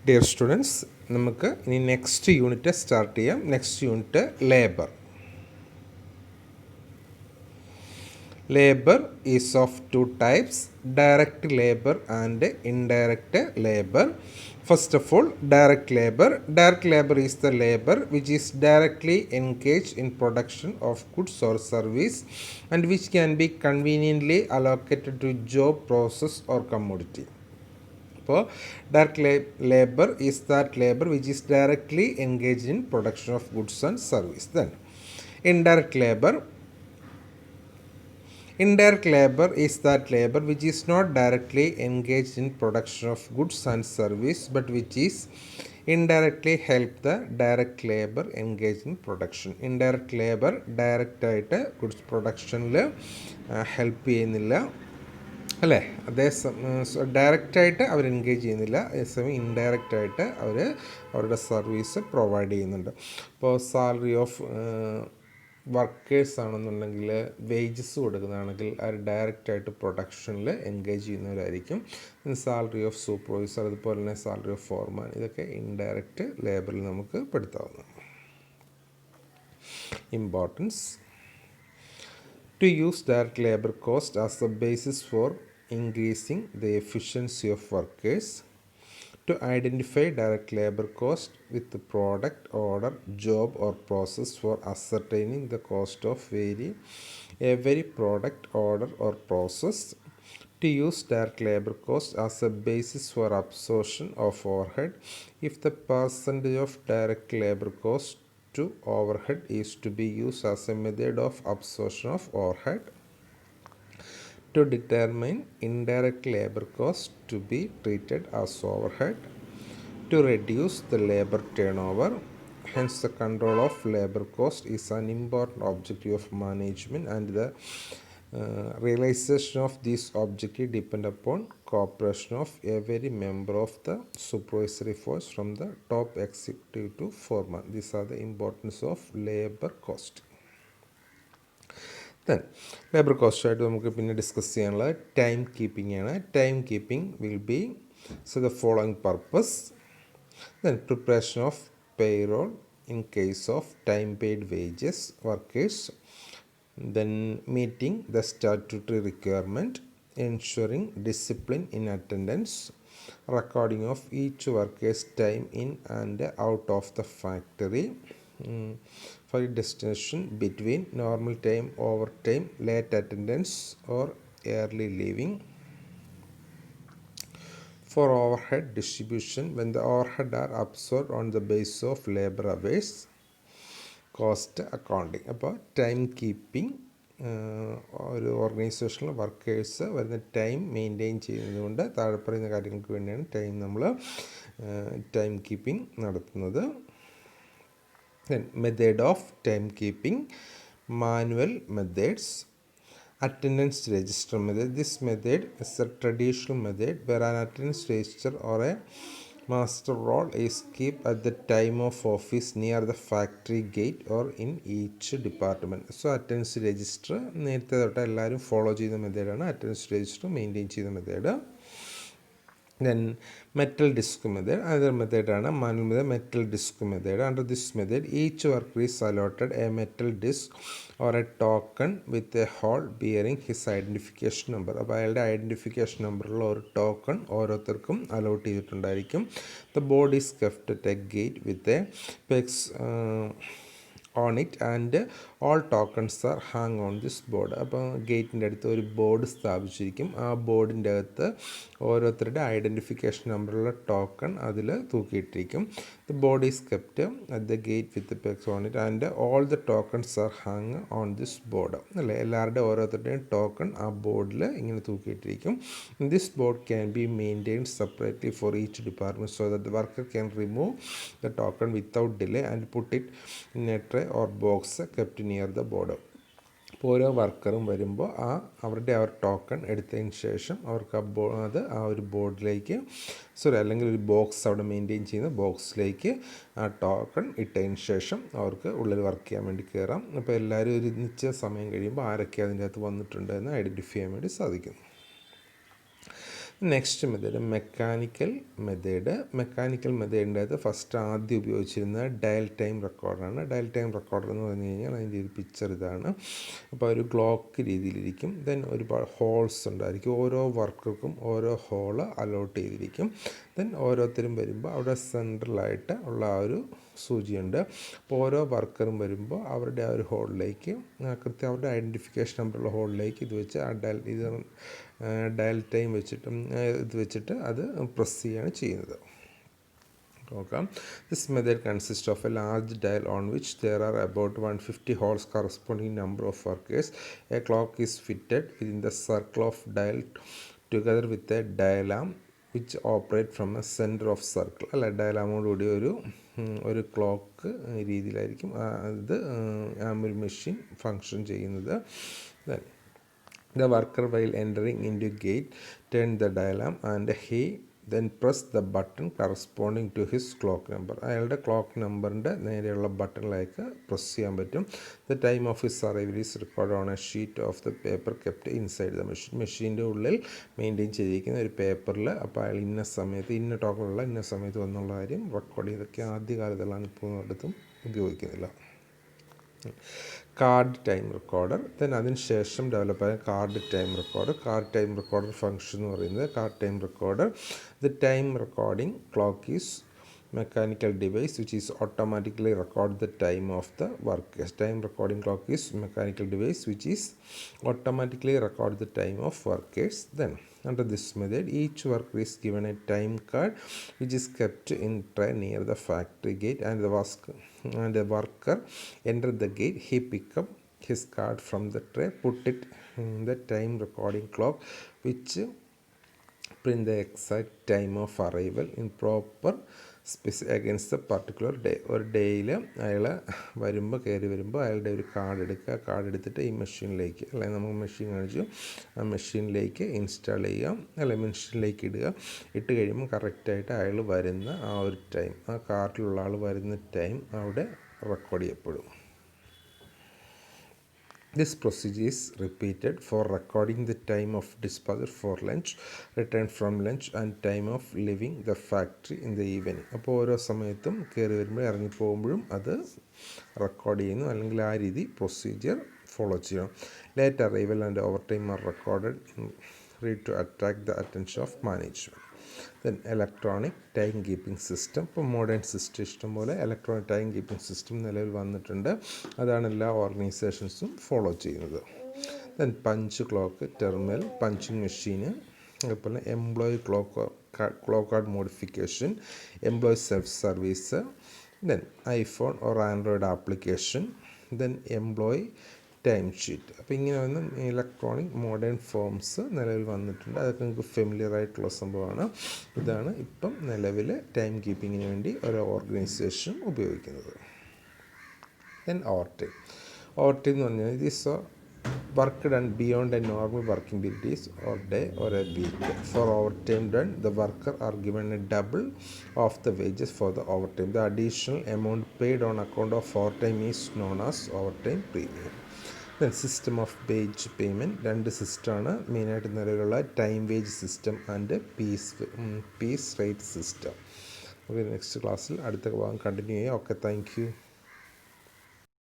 Dear students, നമുക്ക് ഇനി next unit start ചെയ്യാം. Next unit labour. Labor is of two types, direct labor and indirect labor. First of all, direct labor. Direct labor is the labor which is directly engaged in production of goods or service and which can be conveniently allocated to job, process or commodity. അപ്പോൾ direct labour is that labour which is directly engage in production of goods and service. Then indirect labor is that labor which is not directly engaged in production of goods and service but which is indirectly help the direct labor engaged in production. Indirect labor direct ആയിട്ട് goods പ്രൊഡക്ഷനിൽ help ചെയ്യുന്നില്ല അല്ലേ, ഡയറക്റ്റായിട്ട് അവർ engage ചെയ്യുന്നില്ല, അതേസമയം ഇൻഡയറക്റ്റായിട്ട് അവരുടെ service provide ചെയ്യുന്നുണ്ട്. ഇപ്പോൾ salary of workers ആണെന്നുണ്ടെങ്കിൽ വേജസ് കൊടുക്കുന്നതാണെങ്കിൽ അവർ ഡയറക്റ്റായിട്ട് പ്രൊഡക്ഷനിൽ എൻഗേജ് ചെയ്യുന്നവരായിരിക്കും. സാലറി ഓഫ് സൂപ്പർവൈസർ, അതുപോലെ തന്നെ സാലറി ഓഫ് ഫോർമാൻ, ഇതൊക്കെ ഇൻഡയറക്റ്റ് ലേബറിൽ നമുക്ക് പെടുത്താവുന്നതാണ്. Importance: to use direct labor cost as the basis for increasing the efficiency of workers, to identify direct labor cost with the product, order, job or process for ascertaining the cost of every product, order or process, to use direct labor cost as a basis for absorption of overhead if the percentage of direct labor cost to overhead is to be used as a method of absorption of overhead, to determine indirect labor cost to be treated as overhead, to reduce the labor turnover. Hence the control of labor cost is an important objective of management and the realization of this objective depend upon cooperation of every member of the supervisory force from the top executive to foreman. These are the importance of labor cost. Then labor cost ആയിട്ട് നമുക്ക് പിന്നെ discuss ചെയ്യാനുള്ളത് time keeping ആണ്. Time keeping will be the following purpose. Then preparation of payroll in case of time paid wages workers, then meeting the statutory requirement, ensuring discipline in attendance, recording of each worker's time in and out of the factory, for destination between normal time, overtime, late attendance or early leaving, for overhead distribution when the overhead are absorbed on the basis of labor hours, cost accounting. അപ്പോൾ time keeping ഒരു ഓർഗനൈസേഷനിൽ workers വരുന്ന time maintain ചെയ്യുന്നതുകൊണ്ട് താഴെ പറയുന്ന കാര്യങ്ങൾക്ക് വേണ്ടിയാണ് നമ്മൾ ടൈം കീപ്പിംഗ് നടത്തുന്നത്. Method of time keeping: manual methods, attendance register method. This method is a traditional method where an attendance register or a master roll is kept at the time of office near the factory gate or in each department. So attendance register നേരത്തെ തൊട്ട് എല്ലാവരും follow ചെയ്യുന്ന മെത്തേഡാണ് attendance register maintain ചെയ്യുന്ന method. Then metal disk method, another method ആണ് manual method, metal disk method. Under this method each worker is allotted a metal disk or a token with a hole bearing his identification number. അപ്പോൾ അയാളുടെ identification നമ്പറുള്ള ഒരു token ഓരോരുത്തർക്കും allot ചെയ്തിട്ടുണ്ടായിരിക്കും. The board is kept at a gate with a pegs on it and all tokens are hung on this board. അപ്പോൾ ഗേറ്റിൻ്റെ അടുത്ത് ഒരു board സ്ഥാപിച്ചിരിക്കും. ആ ബോർഡിൻ്റെ അകത്ത് ഓരോരുത്തരുടെ ഐഡൻറ്റിഫിക്കേഷൻ നമ്പറുള്ള ടോക്കൺ അതിൽ തൂക്കിയിട്ടിരിക്കും. The board is kept at the gate with the pegs on it and all the tokens are hung on this board. അല്ലേ, എല്ലാവരുടെ ഓരോരുത്തരുടെയും ടോക്കൺ ആ ബോർഡിൽ ഇങ്ങനെ തൂക്കിയിട്ടിരിക്കും. This board can be maintained separately for each department so that the worker can remove the token without delay and put it in a tray or box kept near the board. അപ്പോൾ ഓരോ വർക്കറും വരുമ്പോൾ അവരുടെ ആ ഒരു token എടുത്തതിന് ശേഷം അവർക്ക് ആ ഒരു ബോർഡിലേക്ക് അല്ലെങ്കിൽ ഒരു ബോക്സ് അവിടെ മെയിൻറ്റെയിൻ ചെയ്യുന്ന ബോക്സിലേക്ക് ആ ടോക്കൺ ഇട്ടതിന് ശേഷം അവർക്ക് ഉള്ളിൽ വർക്ക് ചെയ്യാൻ വേണ്ടി കയറാം. അപ്പോൾ എല്ലാവരും ഒരു നിശ്ചിത സമയം കഴിയുമ്പോൾ ആരൊക്കെ അതിൻ്റെ അകത്ത് വന്നിട്ടുണ്ട് എന്ന് ഐഡൻറ്റിഫൈ ചെയ്യാൻ വേണ്ടി സാധിക്കും. Next method mechanical method. Mechanical മെത്തേഡിൻ്റെ അത് ഫസ്റ്റ് ആദ്യം ഉപയോഗിച്ചിരുന്നത് ഡയൽ ടൈം റെക്കോർഡറാണ്. ഡയൽ ടൈം റെക്കോർഡർ എന്ന് പറഞ്ഞു കഴിഞ്ഞാൽ അതിൻ്റെ ഒരു പിക്ചർ ഇതാണ്. അപ്പോൾ ഒരു ക്ലോക്ക് രീതിയിലിരിക്കും. ദെൻ ഒരുപാട് ഹോൾസ് ഉണ്ടായിരിക്കും. ഓരോ വർക്കർക്കും ഓരോ ഹോള് അലോട്ട് ചെയ്തിരിക്കും. ദെൻ ഓരോരുത്തരും വരുമ്പോൾ അവിടെ സെൻട്രലായിട്ട് ഉള്ള ആ ഒരു സൂചിയുണ്ട്. അപ്പോൾ ഓരോ വർക്കറും വരുമ്പോൾ അവരുടെ ആ ഒരു ഹോളിലേക്ക് കൃത്യം അവരുടെ ഐഡൻറ്റിഫിക്കേഷൻ നമ്പറുള്ള ഹോളിലേക്ക് ഇത് വെച്ച് ആ ഡയൽ ടൈം വെച്ചിട്ട് ഇത് വെച്ചിട്ട് അത് പ്രസ് ചെയ്യുകയാണ് ചെയ്യുന്നത്. നോക്കാം. This method consist of A large dial on which there are about 150 holes corresponding number of workers. A clock is fitted within the circle of dial together with a dial arm which operate from a center of circle. അല്ല, ഡയലാമോടുകൂടി ഒരു clock രീതിയിലായിരിക്കും ഇത് ഒരു machine function ചെയ്യുന്നത്. Then the worker while entering into gate turn the dial arm and he then press the button corresponding to his clock number. അയാളുടെ clock നമ്പറിൻ്റെ നേരെയുള്ള ബട്ടണിലേക്ക് പ്രസ് ചെയ്യാൻ പറ്റും. The time of his arrival is record on a sheet of the paper kept inside the machine. മെഷീൻ്റെ ഉള്ളിൽ maintain ചെയ്തിരിക്കുന്ന ഒരു പേപ്പറിൽ അപ്പോൾ അയാൾ ഇന്ന സമയത്ത് ഇന്ന ടോക്കണുള്ള ഇന്ന സമയത്ത് വന്നുള്ള കാര്യം റെക്കോർഡ് ചെയ്തൊക്കെ ആദ്യകാലത്തുള്ളതാണ്. ഇപ്പോൾ ഒരിടത്തും ഉപയോഗിക്കുന്നില്ല. Card time recorder. ദെൻ അതിന് ശേഷം ഡെവലപ്പായ card time recorder. Card time recorder function എന്ന് പറയുന്നത് card time recorder the time recording clock is mechanical device which is automatically record the time of the workers. Time recording clock is mechanical device which is automatically record the time of workers. Then under this method each worker is given a time card which is kept in tray near the factory gate and the worker enter the gate. He pick up his card from the tray, put it in the time recording clock which print the exact time of arrival in proper against the particular day. ഒരു ഡേയിൽ അയാൾ കയറി വരുമ്പോൾ അയാളുടെ ഒരു card എടുക്കുക. Card എടുത്തിട്ട് ഈ മെഷീനിലേക്ക്, അല്ലെങ്കിൽ നമുക്ക് മെഷീൻ കാണിച്ചു, ആ മെഷീനിലേക്ക് ഇൻസ്റ്റാൾ ചെയ്യുക, അല്ലെങ്കിൽ മെഷീനിലേക്ക് ഇടുക. ഇട്ട് കഴിയുമ്പോൾ കറക്റ്റായിട്ട് അയാൾ വരുന്ന ആ ഒരു ടൈം, ആ കാർഡിലുള്ള ആൾ വരുന്ന ടൈം അവിടെ റെക്കോർഡ് ചെയ്യപ്പെടും. This procedure is repeated for recording the time of departure for lunch, return from lunch and time of leaving the factory in the evening. അപ്പോൾ ഓരോ സമയത്തും കയറി വരുമ്പോഴും ഇറങ്ങിപ്പോകുമ്പോഴും അത് റെക്കോർഡ് ചെയ്യുന്നു, അല്ലെങ്കിൽ ആ രീതി പ്രൊസീജിയർ ഫോളോ ചെയ്യണം. Late arrival and overtime are recorded read to attract the attention of management. Then electronic time keeping system. ഇപ്പോൾ മോഡേൺ സിസ്റ്റം ഇഷ്ടംപോലെ ഇലക്ട്രോണിക് ടൈം കീപ്പിംഗ് സിസ്റ്റം നിലവിൽ വന്നിട്ടുണ്ട്. അതാണ് എല്ലാ ഓർഗനൈസേഷൻസും ഫോളോ ചെയ്യുന്നത്. Then punch clock, terminal, punching machine, അതുപോലെ employee clock card modification, employee self service, then iPhone or Android application, then employee time sheet. അപ്പോൾ ഇങ്ങനെ വന്ന് ഇലക്ട്രോണിക് മോഡേൺ ഫോംസ് നിലവിൽ വന്നിട്ടുണ്ട്. അതൊക്കെ നിങ്ങൾക്ക് ഫെമിലിയർ ആയിട്ടുള്ള സംഭവമാണ്. ഇതാണ് ഇപ്പം നിലവിൽ ടൈം കീപ്പിങ്ങിന് വേണ്ടി ഒരു ഓർഗനൈസേഷൻ ഉപയോഗിക്കുന്നത്. Then over time. Over time എന്ന് പറഞ്ഞാൽ this work done beyond A normal working period or day or a week. For overtime done, the worker are given a double of the wages for the overtime. The additional amount paid on account of overtime is known as overtime premium. Then system of wage payment. രണ്ട് സിസ്റ്റമാണ് മെയിനായിട്ട് നിലവിലുള്ള time wage system and piece rate system. Okay, next ക്ലാസ്സിൽ അടുത്ത ഭാഗം continue ചെയ്യാം. Okay, thank you.